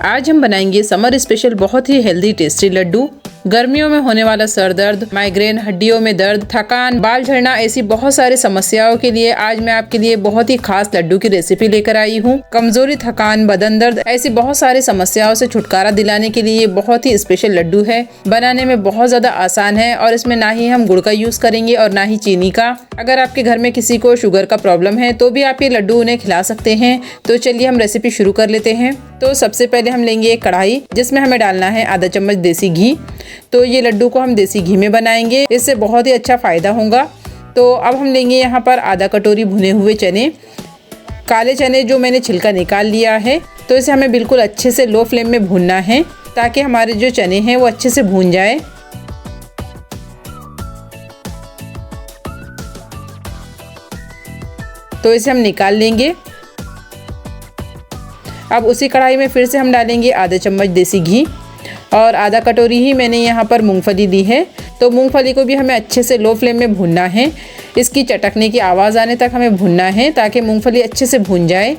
आज हम बनाएंगे समर स्पेशल बहुत ही हेल्दी टेस्टी लड्डू। गर्मियों में होने वाला सर दर्द, माइग्रेन, हड्डियों में दर्द, थकान, बाल झड़ना, ऐसी बहुत सारी समस्याओं के लिए आज मैं आपके लिए बहुत ही खास लड्डू की रेसिपी लेकर आई हूँ। कमजोरी, थकान, बदन दर्द, ऐसी बहुत सारी समस्याओं से छुटकारा दिलाने के लिए ये बहुत ही स्पेशल लड्डू है। बनाने में बहुत ज्यादा आसान है और इसमें ना ही हम गुड़ का यूज करेंगे और ना ही चीनी का। अगर आपके घर में किसी को शुगर का प्रॉब्लम है तो भी आप ये लड्डू उन्हें खिला सकते हैं। तो चलिए हम रेसिपी शुरू कर लेते हैं। तो सबसे पहले हम लेंगे एक कढ़ाई जिसमें हमें डालना है आधा चम्मच देसी घी। तो ये लड्डू को हम देसी घी में बनाएंगे, इससे बहुत ही अच्छा फ़ायदा होगा। तो अब हम लेंगे यहाँ पर आधा कटोरी भुने हुए चने, काले चने जो मैंने छिलका निकाल लिया है। तो इसे हमें बिल्कुल अच्छे से लो फ्लेम में भूनना है ताकि हमारे जो चने हैं वो अच्छे से भून जाए। तो इसे हम निकाल लेंगे। अब उसी कढ़ाई में फिर से हम डालेंगे आधा चम्मच देसी घी और आधा कटोरी ही मैंने यहाँ पर मूंगफली ली है। तो मूंगफली को भी हमें अच्छे से लो फ्लेम में भूनना है। इसकी चटकने की आवाज़ आने तक हमें भूनना है ताकि मूंगफली अच्छे से भून जाए।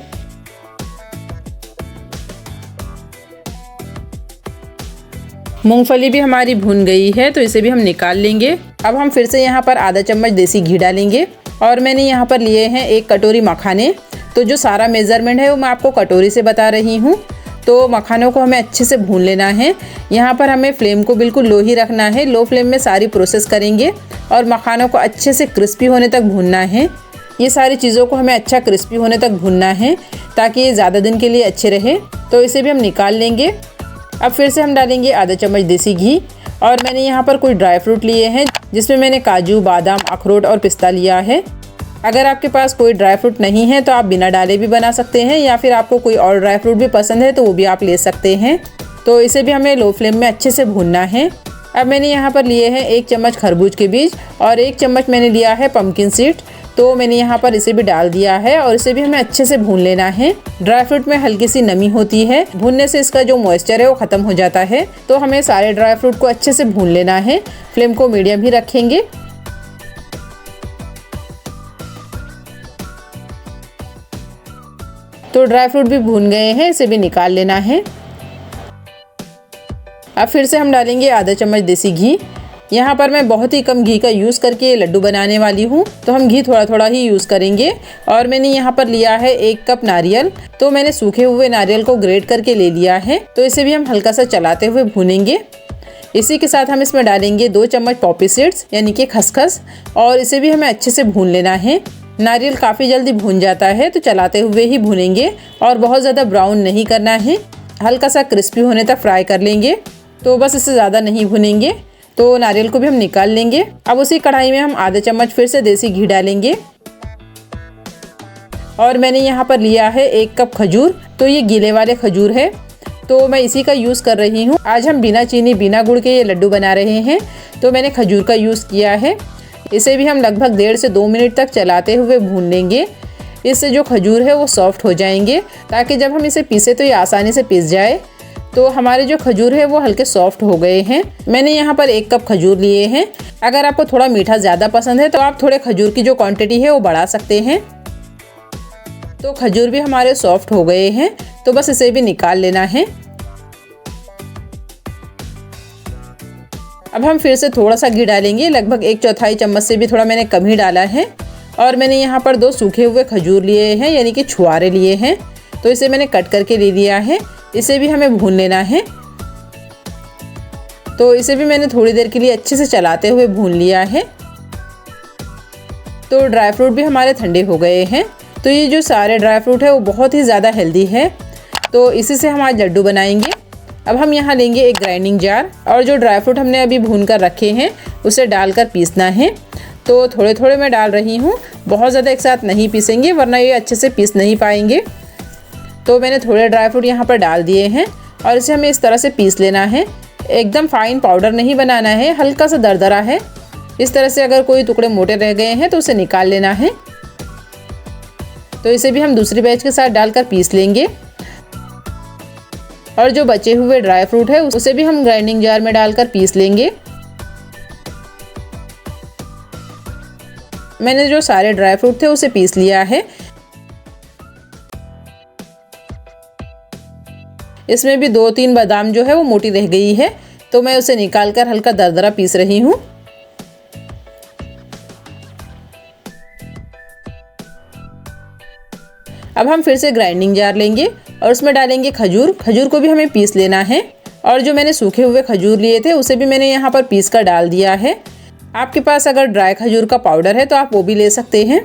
मूंगफली भी हमारी भून गई है तो इसे भी हम निकाल लेंगे। अब हम फिर से यहाँ पर आधा चम्मच देसी घी डालेंगे और मैंने यहाँ पर लिए हैं एक कटोरी मखाने। तो जो सारा मेज़रमेंट है वो मैं आपको कटोरी से बता रही हूँ। तो मखानों को हमें अच्छे से भून लेना है। यहाँ पर हमें फ्लेम को बिल्कुल लो ही रखना है। लो फ्लेम में सारी प्रोसेस करेंगे और मखानों को अच्छे से क्रिस्पी होने तक भूनना है। ये सारी चीज़ों को हमें अच्छा क्रिस्पी होने तक भूनना है ताकि ये ज़्यादा दिन के लिए अच्छे रहे। तो इसे भी हम निकाल लेंगे। अब फिर से हम डालेंगे आधा चम्मच देसी घी और मैंने यहाँ पर कुछ ड्राई फ्रूट लिए हैं जिसमें मैंने काजू, बादाम, अखरोट और पिस्ता लिया है। अगर आपके पास कोई ड्राई फ्रूट नहीं है तो आप बिना डाले भी बना सकते हैं या फिर आपको कोई और ड्राई फ्रूट भी पसंद है तो वो भी आप ले सकते हैं। तो इसे भी हमें लो फ्लेम में अच्छे से भूनना है। अब मैंने यहाँ पर लिए हैं एक चम्मच खरबूज के बीज और एक चम्मच मैंने लिया है पम्पकिन सीड। तो मैंने यहाँ पर इसे भी डाल दिया है और इसे भी हमें अच्छे से भून लेना है। ड्राई फ्रूट में हल्की सी नमी होती है, भूनने से इसका जो मॉइस्चर है वो ख़त्म हो जाता है। तो हमें सारे ड्राई फ्रूट को अच्छे से भून लेना है। फ्लेम को मीडियम ही रखेंगे। तो ड्राई फ्रूट भी भून गए हैं, इसे भी निकाल लेना है। अब फिर से हम डालेंगे आधा चम्मच देसी घी। यहाँ पर मैं बहुत ही कम घी का यूज़ करके ये लड्डू बनाने वाली हूँ, तो हम घी थोड़ा थोड़ा ही यूज़ करेंगे। और मैंने यहाँ पर लिया है एक कप नारियल। तो मैंने सूखे हुए नारियल को ग्रेट करके ले लिया है। तो इसे भी हम हल्का सा चलाते हुए भूनेंगे। इसी के साथ हम इसमें डालेंगे 2 चम्मच पॉपी सीड्स यानी कि खसखस और इसे भी हमें अच्छे से भून लेना है। नारियल काफ़ी जल्दी भून जाता है तो चलाते हुए ही भूनेंगे और बहुत ज़्यादा ब्राउन नहीं करना है, हल्का सा क्रिस्पी होने तक फ्राई कर लेंगे। तो बस इससे ज़्यादा नहीं भुनेंगे। तो नारियल को भी हम निकाल लेंगे। अब उसी कढ़ाई में हम आधा चम्मच फिर से देसी घी डालेंगे और मैंने यहाँ पर लिया है 1 कप खजूर। तो ये गीले वाले खजूर है तो मैं इसी का यूज़ कर रही हूँ। आज हम बिना चीनी बिना गुड़ के ये लड्डू बना रहे हैं तो मैंने खजूर का यूज़ किया है। इसे भी हम लगभग 1.5 से 2 मिनट तक चलाते हुए भून लेंगे। इससे जो खजूर है वो सॉफ्ट हो जाएंगे ताकि जब हम इसे पीसे तो ये आसानी से पीस जाए। तो हमारे जो खजूर है वो हल्के सॉफ्ट हो गए हैं। मैंने यहाँ पर 1 कप खजूर लिए हैं। अगर आपको थोड़ा मीठा ज़्यादा पसंद है तो आप थोड़े खजूर की जो क्वांटिटी है वो बढ़ा सकते हैं। तो खजूर भी हमारे सॉफ्ट हो गए हैं तो बस इसे भी निकाल लेना है। अब हम फिर से थोड़ा सा घी डालेंगे, लगभग 1/4 चम्मच से भी थोड़ा मैंने कम ही डाला है। और मैंने यहाँ पर 2 सूखे हुए खजूर लिए हैं यानी कि छुआरे लिए हैं। तो इसे मैंने कट करके ले लिया है। इसे भी हमें भून लेना है। तो इसे भी मैंने थोड़ी देर के लिए अच्छे से चलाते हुए भून लिया है। तो ड्राई फ्रूट भी हमारे ठंडे हो गए हैं। तो ये जो सारे ड्राई फ्रूट है वो बहुत ही ज़्यादा हेल्दी है। तो इसी से हम आज लड्डू बनाएंगे। अब हम यहाँ लेंगे एक ग्राइंडिंग जार और जो ड्राई फ्रूट हमने अभी भून कर रखे हैं उसे डालकर पीसना है। तो थोड़े थोड़े मैं डाल रही हूँ, बहुत ज़्यादा एक साथ नहीं पीसेंगे वरना ये अच्छे से पीस नहीं पाएंगे। तो मैंने थोड़े ड्राई फ्रूट यहाँ पर डाल दिए हैं और इसे हमें इस तरह से पीस लेना है। एकदम फाइन पाउडर नहीं बनाना है, हल्का सा दरदरा है। इस तरह से अगर कोई टुकड़े मोटे रह गए हैं तो उसे निकाल लेना है। तो इसे भी हम दूसरी बैच के साथ डालकर पीस लेंगे। और जो बचे हुए ड्राई फ्रूट है उसे भी हम ग्राइंडिंग जार में डालकर पीस लेंगे। मैंने जो सारे ड्राई फ्रूट थे उसे पीस लिया है। इसमें भी 2-3 बादाम जो है वो मोटी रह गई है, तो मैं उसे निकाल कर हल्का दरदरा पीस रही हूँ। अब हम फिर से ग्राइंडिंग जार लेंगे और उसमें डालेंगे खजूर। खजूर को भी हमें पीस लेना है और जो मैंने सूखे हुए खजूर लिए थे उसे भी मैंने यहाँ पर पीस कर डाल दिया है। आपके पास अगर ड्राई खजूर का पाउडर है तो आप वो भी ले सकते हैं।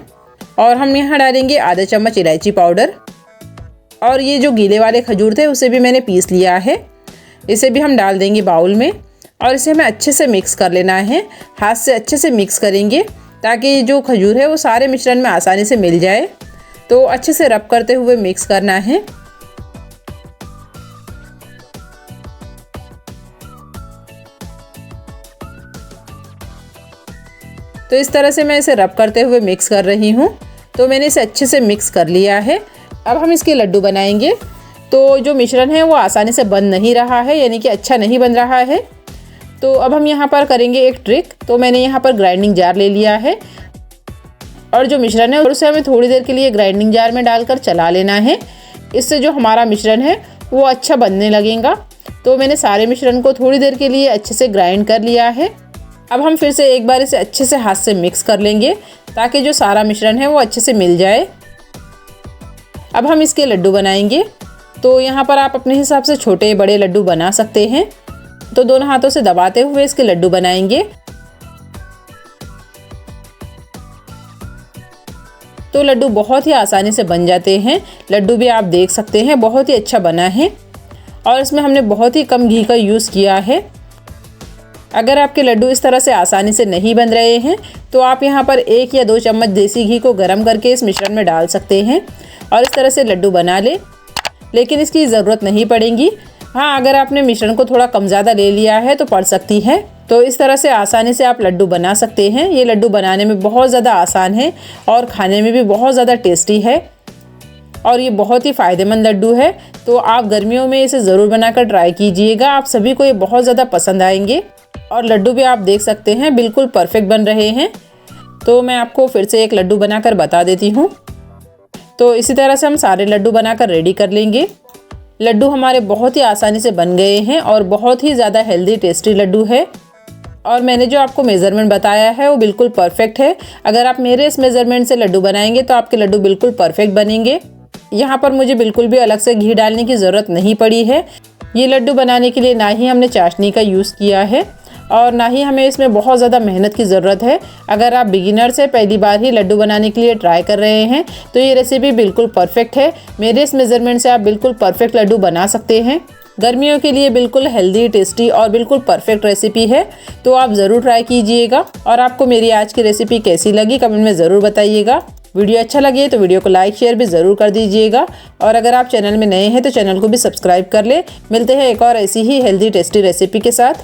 और हम यहाँ डालेंगे आधा चम्मच इलायची पाउडर और ये जो गीले वाले खजूर थे उसे भी मैंने पीस लिया है। इसे भी हम डाल देंगे बाउल में और इसे हमें अच्छे से मिक्स कर लेना है। हाथ से अच्छे से मिक्स करेंगे ताकि जो खजूर है वो सारे मिश्रण में आसानी से मिल जाए। तो अच्छे से रब करते हुए मिक्स करना है। तो इस तरह से मैं इसे रब करते हुए मिक्स कर रही हूँ। तो मैंने इसे अच्छे से मिक्स कर लिया है। अब हम इसके लड्डू बनाएंगे। तो जो मिश्रण है वो आसानी से बन नहीं रहा है, यानी कि अच्छा नहीं बन रहा है। तो अब हम यहाँ पर करेंगे एक ट्रिक। तो मैंने यहाँ पर ग्राइंडिंग जार ले लिया है और जो मिश्रण है उसे हमें थोड़ी देर के लिए ग्राइंडिंग जार में डालकर चला लेना है। इससे जो हमारा मिश्रण है वो अच्छा बनने लगेगा। तो मैंने सारे मिश्रण को थोड़ी देर के लिए अच्छे से ग्राइंड कर लिया है। अब हम फिर से एक बार इसे अच्छे से हाथ से मिक्स कर लेंगे ताकि जो सारा मिश्रण है वो अच्छे से मिल जाए। अब हम इसके लड्डू बनाएंगे। तो यहाँ पर आप अपने हिसाब से छोटे बड़े लड्डू बना सकते हैं। तो दोनों हाथों से दबाते हुए इसके लड्डू बनाएंगे। तो लड्डू बहुत ही आसानी से बन जाते हैं। लड्डू भी आप देख सकते हैं बहुत ही अच्छा बना है और इसमें हमने बहुत ही कम घी का यूज़ किया है। अगर आपके लड्डू इस तरह से आसानी से नहीं बन रहे हैं तो आप यहाँ पर 1 या 2 चम्मच देसी घी को गर्म करके इस मिश्रण में डाल सकते हैं और इस तरह से लड्डू बना ले, लेकिन इसकी ज़रूरत नहीं पड़ेगी। हाँ, अगर आपने मिश्रण को थोड़ा कम ज़्यादा ले लिया है तो पड़ सकती है। तो इस तरह से आसानी से आप लड्डू बना सकते हैं। ये लड्डू बनाने में बहुत ज़्यादा आसान है और खाने में भी बहुत ज़्यादा टेस्टी है और ये बहुत ही फ़ायदेमंद लड्डू है। तो आप गर्मियों में इसे ज़रूर बनाकर ट्राई कीजिएगा। आप सभी को ये बहुत ज़्यादा पसंद आएंगे और लड्डू भी आप देख सकते हैं बिल्कुल परफेक्ट बन रहे हैं। तो मैं आपको फिर से एक लड्डू बनाकर बता देती हूँ। तो इसी तरह से हम सारे लड्डू बनाकर रेडी कर लेंगे। लड्डू हमारे बहुत ही आसानी से बन गए हैं और बहुत ही ज़्यादा हेल्दी टेस्टी लड्डू है और मैंने जो आपको मेज़रमेंट बताया है वो बिल्कुल परफेक्ट है। अगर आप मेरे इस मेज़रमेंट से लड्डू बनाएंगे तो आपके लड्डू बिल्कुल परफेक्ट बनेंगे। यहाँ पर मुझे बिल्कुल भी अलग से घी डालने की ज़रूरत नहीं पड़ी है। ये लड्डू बनाने के लिए ना ही हमने चाशनी का यूज़ किया है और ना ही हमें इसमें बहुत ज़्यादा मेहनत की ज़रूरत है। अगर आप बिगिनर से पहली बार ही लड्डू बनाने के लिए ट्राई कर रहे हैं तो ये रेसिपी बिल्कुल परफेक्ट है। मेरे इस मेज़रमेंट से आप बिल्कुल परफेक्ट लड्डू बना सकते हैं। गर्मियों के लिए बिल्कुल हेल्दी, टेस्टी और बिल्कुल परफेक्ट रेसिपी है। तो आप ज़रूर ट्राई कीजिएगा। और आपको मेरी आज की रेसिपी कैसी लगी कमेंट में ज़रूर बताइएगा। वीडियो अच्छा लगे तो वीडियो को लाइक शेयर भी ज़रूर कर दीजिएगा और अगर आप चैनल में नए हैं तो चैनल को भी सब्सक्राइब कर ले। मिलते हैं एक और ऐसी ही हेल्दी टेस्टी रेसिपी के साथ।